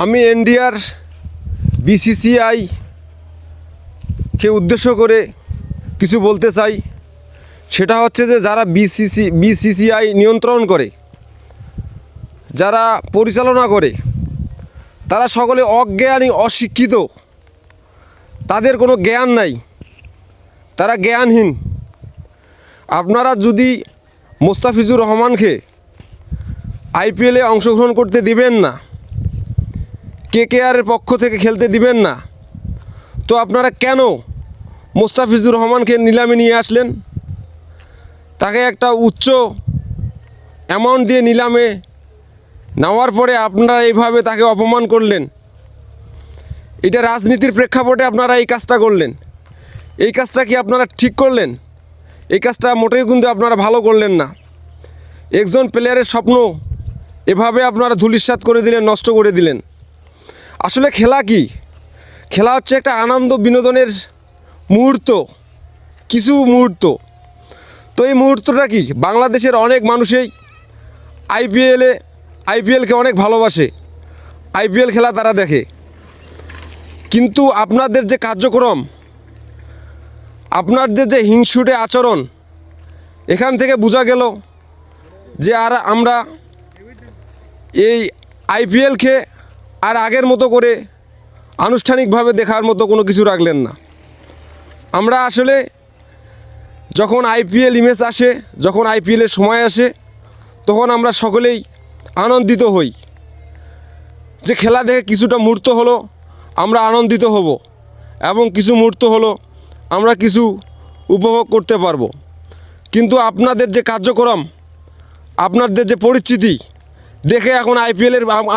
আমি ইন্ডিয়ার বিসিসিআই কে উদ্দেশ্য করে কিছু বলতে চাই। সেটা হচ্ছে যে যারা বিসিসিআই নিয়ন্ত্রণ করে, যারা পরিচালনা করে, তারা সকলে অজ্ঞানী, অশিক্ষিত, তাদের কোনো জ্ঞান নাই, তারা জ্ঞানহীন। আপনারা যদি মোস্তাফিজুর রহমানকে আইপিএলে অংশগ্রহণ করতে দিবেন না, কেকেআরের পক্ষ থেকে খেলতে দিবেন না, তো আপনারা কেন মোস্তাফিজুর রহমানকে নিলামে নিয়ে আসলেন? তাকে একটা উচ্চ অ্যামাউন্ট দিয়ে নিলামে নেওয়ার পরে আপনারা এইভাবে তাকে অপমান করলেন। এটা রাজনীতির প্রেক্ষাপটে আপনারা এই কাজটা করলেন। এই কাজটা কি আপনারা ঠিক করলেন? এই কাজটা মোটেই কিন্তু আপনারা ভালো করলেন না। একজন প্লেয়ারের স্বপ্ন এভাবে আপনারা ধূলিসাৎ করে দিলেন, নষ্ট করে দিলেন। আসলে খেলা কি? খেলা হচ্ছে একটা আনন্দ বিনোদনের মুহূর্ত, কিছু মুহূর্ত। তো এই মুহূর্তটা কি, বাংলাদেশের অনেক মানুষই আইপিএলকে অনেক ভালোবাসে, আইপিএল খেলা তারা দেখে। কিন্তু আপনাদের যে কার্যক্রম, আপনাদের যে হিংসুটে আচরণ, এখান থেকে বোঝা গেল যে আর আমরা এই আইপিএলকে আর আগের মতো করে আনুষ্ঠানিকভাবে দেখার মতো কোনো কিছু রাখলেন না। আমরা আসলে যখন আইপিএল ইমেজ আসে, যখন আইপিএলের সময় আসে, তখন আমরা সকলেই আনন্দিত হই যে খেলা দেখে কিছুটা মুহূর্ত হলো আমরা আনন্দিত হব, এবং কিছু মুহূর্ত হলো আমরা কিছু উপভোগ করতে পারবো। কিন্তু আপনাদের যে কার্যক্রম, আপনাদের যে পরিস্থিতি দেখে এখন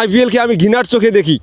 আইপিএলকে আমি ঘৃণার চোখে দেখি।